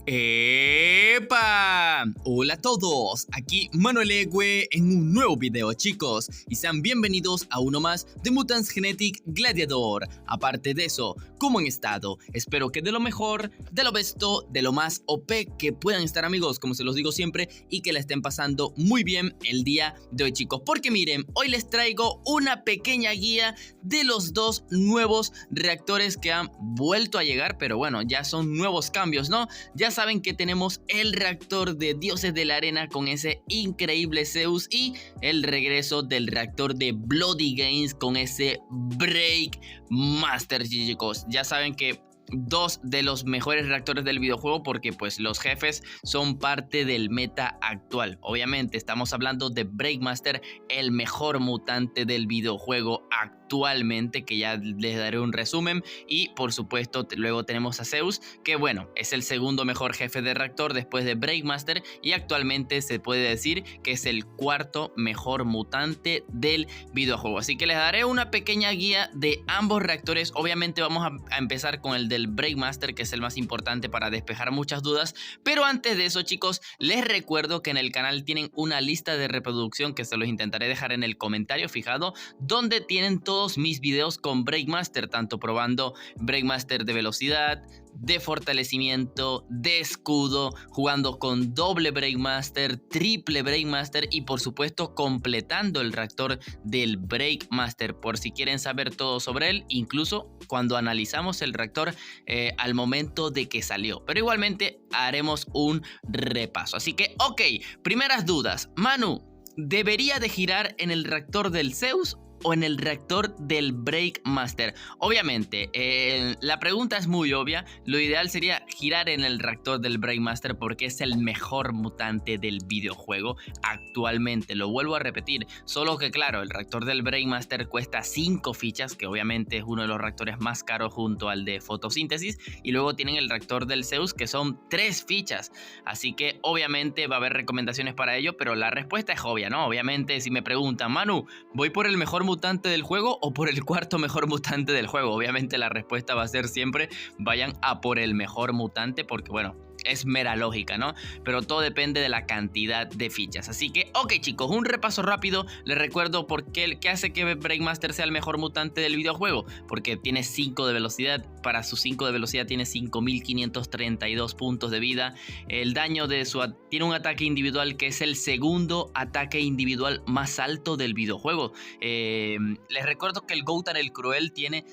¡Epa! Hola a todos, aquí Manuel Egue en un nuevo video, chicos, y sean bienvenidos a uno más de Mutants Genetic Gladiator. Aparte de eso, ¿cómo han estado? Espero que de lo mejor, de lo besto, de lo más OP que puedan estar, amigos, como se los digo siempre, y que la estén pasando muy bien el día de hoy, chicos, porque miren, hoy les traigo una pequeña guía de los dos nuevos reactores que han vuelto a llegar, pero bueno, ya son nuevos cambios, ¿no? Ya saben que tenemos el reactor de Dioses de la Arena con ese increíble Zeus y el regreso del reactor de Bloody Games con ese Break Master, chicos. Ya saben que dos de los mejores reactores del videojuego porque pues los jefes son parte del meta actual. Obviamente estamos hablando de Breakmaster, el mejor mutante del videojuego actualmente, que ya les daré un resumen, y por supuesto luego tenemos a Zeus, que bueno, es el segundo mejor jefe de reactor después de Breakmaster y actualmente se puede decir que es el cuarto mejor mutante del videojuego. Así que les daré una pequeña guía de ambos reactores. Obviamente vamos a empezar con el del Breakmaster, que es el más importante para despejar muchas dudas, pero antes de eso, chicos, les recuerdo que en el canal tienen una lista de reproducción que se los intentaré dejar en el comentario fijado, donde tienen todos mis videos con Breakmaster, tanto probando Breakmaster de velocidad, de fortalecimiento, de escudo, jugando con doble Breakmaster, triple Breakmaster y por supuesto completando el reactor del Breakmaster, por si quieren saber todo sobre él, incluso cuando analizamos el reactor al momento de que salió. Pero igualmente haremos un repaso. Así que, ok, primeras dudas. Manu, ¿debería de girar en el reactor del Zeus o en el reactor del Breakmaster? Obviamente, la pregunta es muy obvia. Lo ideal sería girar en el reactor del Breakmaster porque es el mejor mutante del videojuego actualmente. Lo vuelvo a repetir, solo que claro, el reactor del Breakmaster cuesta 5 fichas, que obviamente es uno de los reactores más caros junto al de fotosíntesis, y luego tienen el reactor del Zeus, que son 3 fichas. Así que obviamente va a haber recomendaciones para ello, pero la respuesta es obvia, ¿no? Obviamente, si me preguntan, Manu, ¿voy por el mejor mutante del juego o por el cuarto mejor mutante del juego? Obviamente la respuesta va a ser siempre vayan a por el mejor mutante, porque bueno, es mera lógica, ¿no? Pero todo depende de la cantidad de fichas. Así que, ok, chicos, un repaso rápido. Les recuerdo por qué hace que Breakmaster sea el mejor mutante del videojuego. Porque tiene 5 de velocidad. Para sus 5 de velocidad tiene 5532 puntos de vida. El daño de tiene un ataque individual que es el segundo ataque individual más alto del videojuego. Les recuerdo que el Goatan el Cruel tiene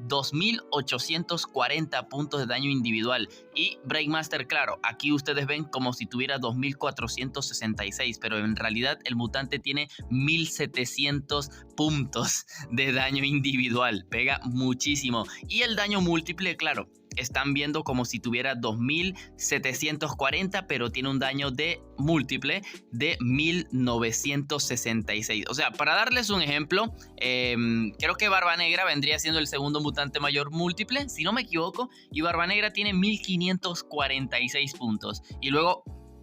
2840 puntos de daño individual y Breakmaster, claro, aquí ustedes ven como si tuviera 2466, pero en realidad el mutante tiene 1700 puntos de daño individual, pega muchísimo. Y el daño múltiple, claro, están viendo como si tuviera 2740, pero tiene un daño de múltiple de 1966. O sea, para darles un ejemplo, creo que Barba Negra vendría siendo el segundo mutante mayor múltiple, si no me equivoco, y Barba Negra tiene 1546 puntos. Y luego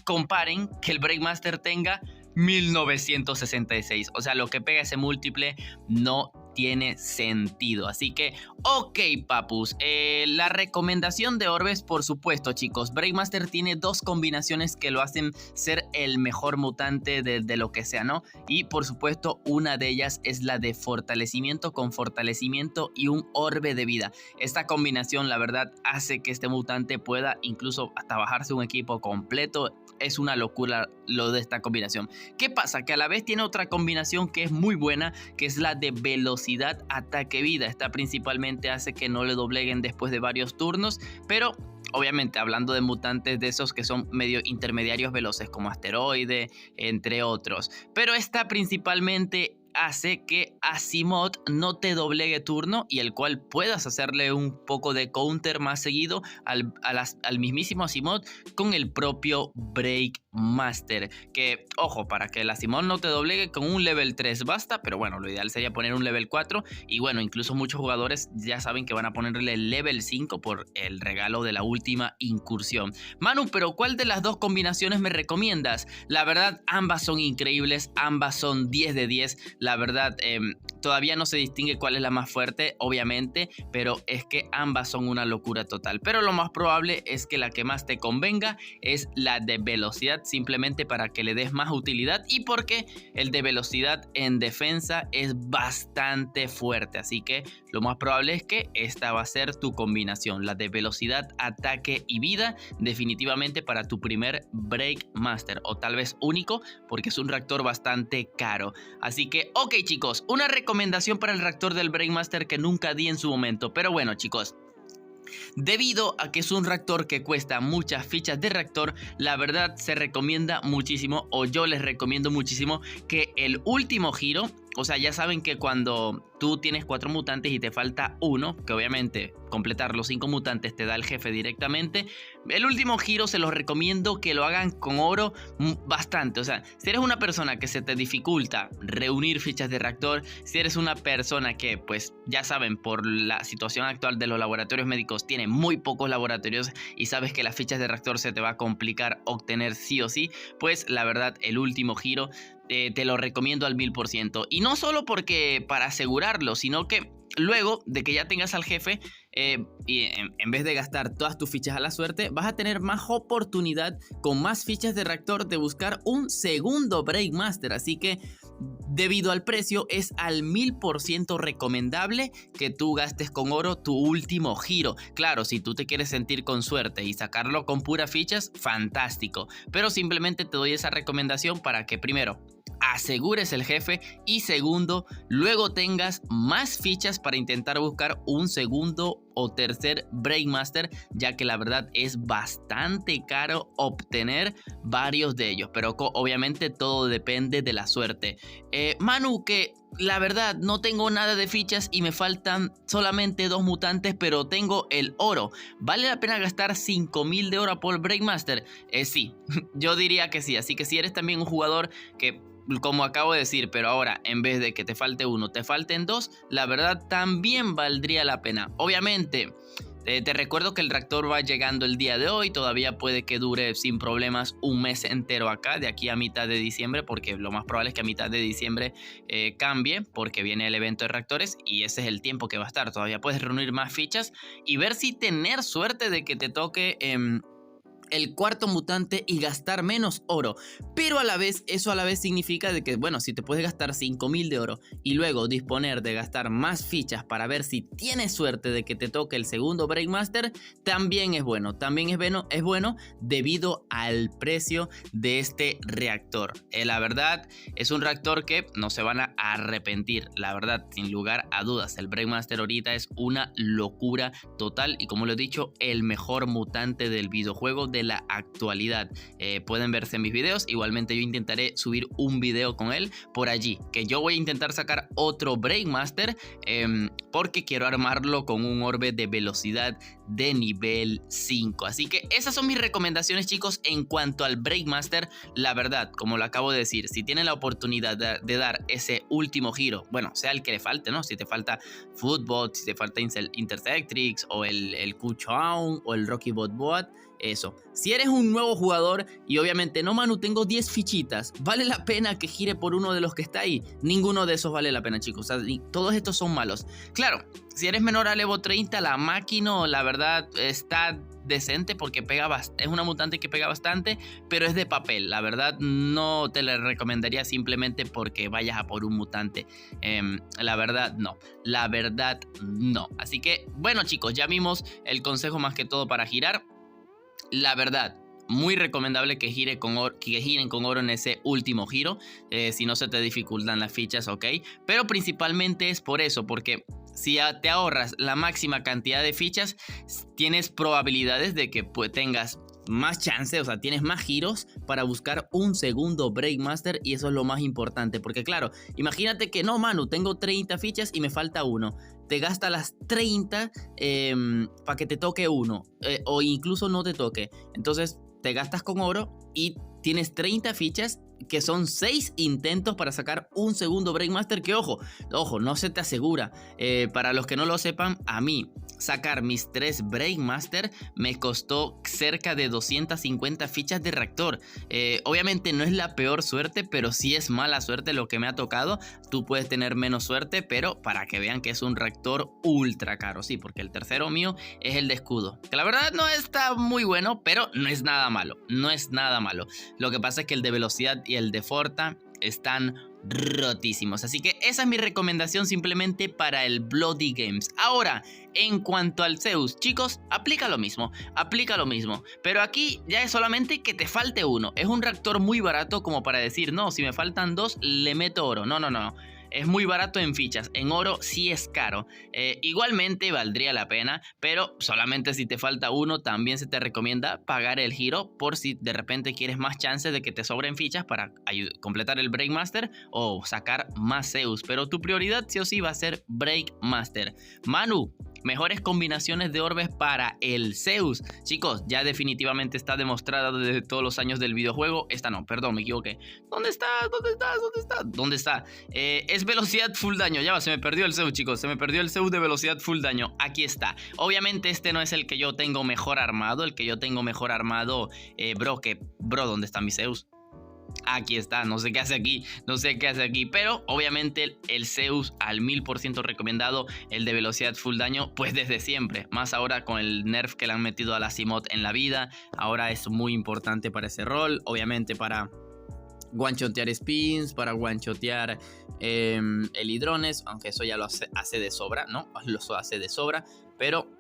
comparen que el Breakmaster tenga 1966. O sea, lo que pega ese múltiple no tiene sentido. Así que, ok, papus, la recomendación de orbes, por supuesto, chicos, Breakmaster tiene dos combinaciones que lo hacen ser el mejor mutante de lo que sea, ¿no? Y por supuesto, una de ellas es la de fortalecimiento con fortalecimiento y un orbe de vida. Esta combinación, la verdad, hace que este mutante pueda incluso hasta bajarse un equipo completo. Es una locura lo de esta combinación. ¿Qué pasa? Que a la vez tiene otra combinación que es muy buena, que es la de velocidad, ataque, vida. Esta principalmente hace que no le dobleguen después de varios turnos, pero obviamente hablando de mutantes de esos que son medio intermediarios veloces como Asteroide, entre otros. Pero esta principalmente hace que Asimov no te doblegue turno y el cual puedas hacerle un poco de counter más seguido al mismísimo Asimov con el propio Breakmaster. Que, ojo, para que el Asimov no te doblegue con un level 3 basta, pero bueno, lo ideal sería poner un level 4 y bueno, incluso muchos jugadores ya saben que van a ponerle el level 5 por el regalo de la última incursión. Manu, pero ¿cuál de las dos combinaciones me recomiendas? La verdad, ambas son increíbles, ambas son 10 de 10. La verdad, todavía no se distingue cuál es la más fuerte, obviamente, pero es que ambas son una locura total. Pero lo más probable es que la que más te convenga es la de velocidad, simplemente para que le des más utilidad y porque el de velocidad en defensa es bastante fuerte. Así que lo más probable es que esta va a ser tu combinación, la de velocidad, ataque y vida, definitivamente para tu primer Breakmaster, o tal vez único, porque es un reactor bastante caro. Así que, ok chicos, una recomendación para el reactor del Breakmaster que nunca di en su momento, pero bueno chicos, debido a que es un reactor que cuesta muchas fichas de reactor, la verdad se recomienda muchísimo, o yo les recomiendo muchísimo, que el último giro, o sea, ya saben que cuando tú tienes 4 mutantes y te falta uno, que obviamente completar los 5 mutantes te da el jefe directamente, el último giro se los recomiendo que lo hagan con oro bastante. O sea, si eres una persona que se te dificulta reunir fichas de reactor, si eres una persona que, pues ya saben, por la situación actual de los laboratorios médicos, tiene muy pocos laboratorios y sabes que las fichas de reactor se te va a complicar obtener sí o sí, pues la verdad el último giro te lo recomiendo al 1000%. Y no solo porque para asegurarlo, sino que luego de que ya tengas al jefe, y en vez de gastar todas tus fichas a la suerte, vas a tener más oportunidad con más fichas de reactor de buscar un segundo Breakmaster. Así que debido al precio es al 1000% recomendable que tú gastes con oro tu último giro. Claro, si tú te quieres sentir con suerte y sacarlo con puras fichas, fantástico. Pero simplemente te doy esa recomendación para que primero asegures el jefe y segundo, luego tengas más fichas para intentar buscar un segundo o tercer Breakmaster, ya que la verdad es bastante caro obtener varios de ellos, pero obviamente todo depende de la suerte. Manu, que la verdad no tengo nada de fichas y me faltan solamente 2 mutantes, pero tengo el oro. ¿Vale la pena gastar 5000 de oro por Breakmaster? Sí, yo diría que sí. Así que si eres también un jugador que, como acabo de decir, pero ahora en vez de que te falte uno, te falten 2, la verdad también valdría la pena. Obviamente, te recuerdo que el reactor va llegando el día de hoy, todavía puede que dure sin problemas un mes entero acá, de aquí a mitad de diciembre, porque lo más probable es que a mitad de diciembre cambie, porque viene el evento de reactores y ese es el tiempo que va a estar. Todavía puedes reunir más fichas y ver si tener suerte de que te toque el cuarto mutante y gastar menos oro, pero a la vez eso significa de que, bueno, si te puedes gastar 5000 de oro y luego disponer de gastar más fichas para ver si tienes suerte de que te toque el segundo Breakmaster, también es bueno, es bueno debido al precio de este reactor. La verdad es un reactor que no se van a arrepentir, la verdad, sin lugar a dudas. El Breakmaster ahorita es una locura total y, como lo he dicho, el mejor mutante del videojuego de la actualidad. Pueden verse en mis videos, igualmente yo intentaré subir un video con él por allí, que yo voy a intentar sacar otro Breakmaster porque quiero armarlo con un orbe de velocidad de nivel 5. Así que esas son mis recomendaciones, chicos, en cuanto al Breakmaster. La verdad, como lo acabo de decir, si tienen la oportunidad de dar ese último giro, bueno, sea el que le falte, ¿no? Si te falta Footbot, si te falta Intersectrix o el Kuchown o el Rocky Bot, eso. Si eres un nuevo jugador y obviamente, no Manu, tengo 10 fichitas, ¿vale la pena que gire por uno de los que está ahí? Ninguno de esos vale la pena, chicos. O sea, todos estos son malos. Claro, si eres menor al Evo 30, la máquina, la verdad, está decente porque es una mutante que pega bastante, pero es de papel. La verdad, no te la recomendaría simplemente porque vayas a por un mutante. La verdad, no. La verdad, no. Así que, bueno, chicos, ya vimos el consejo más que todo para girar. La verdad, muy recomendable que giren con oro en ese último giro, si no se te dificultan las fichas, ok. Pero principalmente es por eso, porque si te ahorras la máxima cantidad de fichas, tienes probabilidades de que tengas más chance, o sea, tienes más giros para buscar un segundo Breakmaster, y eso es lo más importante, porque claro, imagínate que no, Manu, tengo 30 fichas y me falta uno. Te gasta las 30 para que te toque uno, o incluso no te toque. Entonces te gastas con oro y tienes 30 fichas que son 6 intentos para sacar un segundo Breakmaster, que ojo, no se te asegura. Para los que no lo sepan, a mí sacar mis 3 Breakmaster me costó cerca de 250 fichas de reactor. Obviamente no es la peor suerte, pero sí es mala suerte lo que me ha tocado. Tú puedes tener menos suerte, pero para que vean que es un reactor ultra caro. Sí, porque el tercero mío es el de escudo, que la verdad no está muy bueno, pero no es nada malo. No es nada malo. Lo que pasa es que el de velocidad y el de Forta están rotísimos. Así que esa es mi recomendación simplemente para el Bloody Games. Ahora, en cuanto al Zeus, chicos, aplica lo mismo. Pero aquí ya es solamente que te falte uno. Es un reactor muy barato como para decir, no, si me faltan 2, le meto oro. No. Es muy barato en fichas, en oro sí es caro. Igualmente valdría la pena, pero solamente si te falta uno también se te recomienda pagar el giro por si de repente quieres más chances de que te sobren fichas para completar el Breakmaster o sacar más Zeus. Pero tu prioridad sí o sí va a ser Breakmaster. Manu, mejores combinaciones de orbes para el Zeus. Chicos, ya definitivamente está demostrada desde todos los años del videojuego. Esta no, perdón, me equivoqué. ¿Dónde está? Es velocidad full daño. Ya va, se me perdió el Zeus, chicos. Se me perdió el Zeus de velocidad full daño. Aquí está. Obviamente este no es el que yo tengo mejor armado. Bro, ¿dónde está mi Zeus? Aquí está, no sé qué hace aquí, pero obviamente el Zeus al 1000% recomendado, el de velocidad full daño, pues desde siempre, más ahora con el nerf que le han metido a la Cimot en la vida, ahora es muy importante para ese rol, obviamente para one-shotear spins, para one-shotear el hidrones, aunque eso ya lo hace de sobra, ¿no? Lo hace de sobra, pero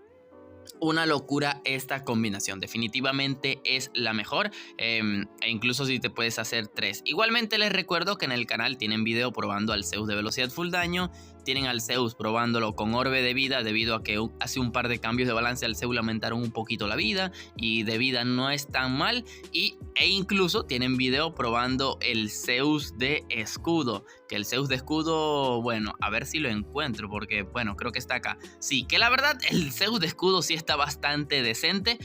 una locura esta combinación, definitivamente es la mejor, e incluso si te puedes hacer 3. Igualmente les recuerdo que en el canal tienen video probando al Zeus de velocidad full daño, tienen al Zeus probándolo con orbe de vida, debido a que hace un par de cambios de balance al Zeus le aumentaron un poquito la vida, y de vida no es tan mal, e incluso tienen video probando el Zeus de escudo, que el Zeus de escudo, bueno, a ver si lo encuentro, porque bueno, creo que está acá. Sí, que la verdad el Zeus de escudo sí está bastante decente,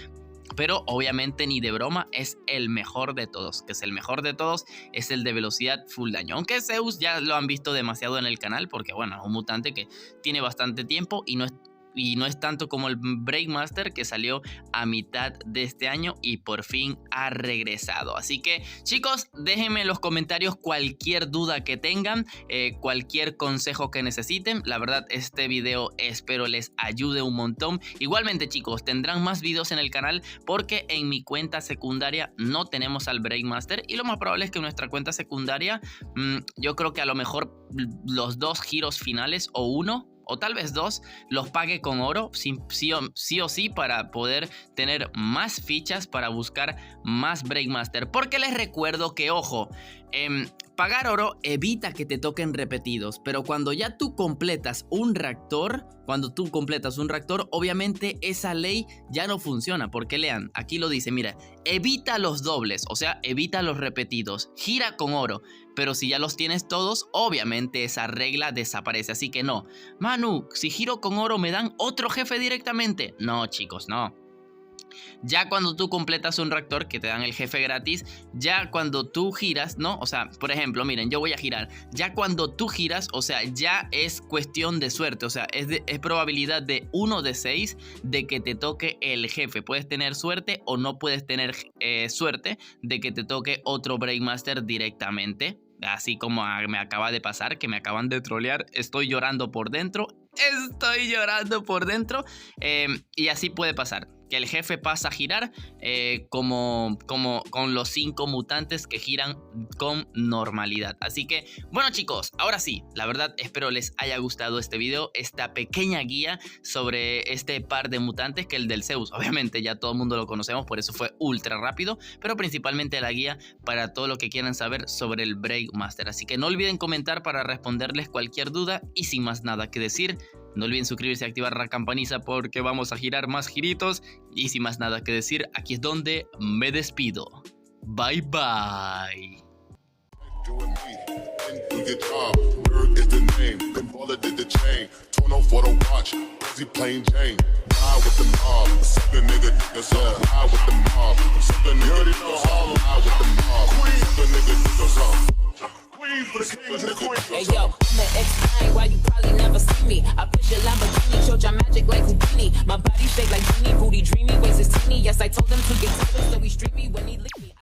pero obviamente ni de broma es el mejor de todos, es el de velocidad full daño, aunque Zeus ya lo han visto demasiado en el canal, porque bueno, es un mutante que tiene bastante tiempo y no es tanto como el Breakmaster, que salió a mitad de este año y por fin ha regresado. Así que chicos, déjenme en los comentarios cualquier duda que tengan, cualquier consejo que necesiten. La verdad, este video espero les ayude un montón. Igualmente chicos, tendrán más videos en el canal porque en mi cuenta secundaria no tenemos al Breakmaster, y lo más probable es que en nuestra cuenta secundaria yo creo que a lo mejor los 2 giros finales o uno, o tal vez 2, los pague con oro, sí o sí, para poder tener más fichas para buscar más Breakmaster. Porque les recuerdo que, ojo, pagar oro evita que te toquen repetidos, pero cuando ya tú completas un reactor, obviamente esa ley ya no funciona, porque lean, aquí lo dice, mira, evita los dobles, o sea, evita los repetidos, gira con oro, pero si ya los tienes todos, obviamente esa regla desaparece, así que no. Manu, si giro con oro me dan otro jefe directamente. No, chicos, no. Ya cuando tú completas un reactor que te dan el jefe gratis, ya cuando tú giras, ¿no? O sea, por ejemplo, miren, yo voy a girar. Ya cuando tú giras, o sea, ya es cuestión de suerte. O sea, es probabilidad de 1 de 6 de que te toque el jefe. Puedes tener suerte o no puedes tener suerte de que te toque otro Breakmaster directamente. Así como me acaba de pasar, que me acaban de trolear. Estoy llorando por dentro. Y así puede pasar, que el jefe pasa a girar como con los 5 mutantes que giran con normalidad. Así que, bueno chicos, ahora sí, la verdad espero les haya gustado este video, esta pequeña guía sobre este par de mutantes, que el del Zeus, obviamente ya todo el mundo lo conocemos, por eso fue ultra rápido, pero principalmente la guía para todo lo que quieran saber sobre el Breakmaster. Así que no olviden comentar para responderles cualquier duda, y sin más nada que decir, no olviden suscribirse y activar la campanita porque vamos a girar más giritos. Y sin más nada que decir, aquí es donde me despido. Bye bye. Nigga, Hey yo, I'ma explain why you probably never see me. I push a Lamborghini, showed your magic like Houdini. My body shake like Genie, booty dreamy, waist is teeny. Yes, I told them to get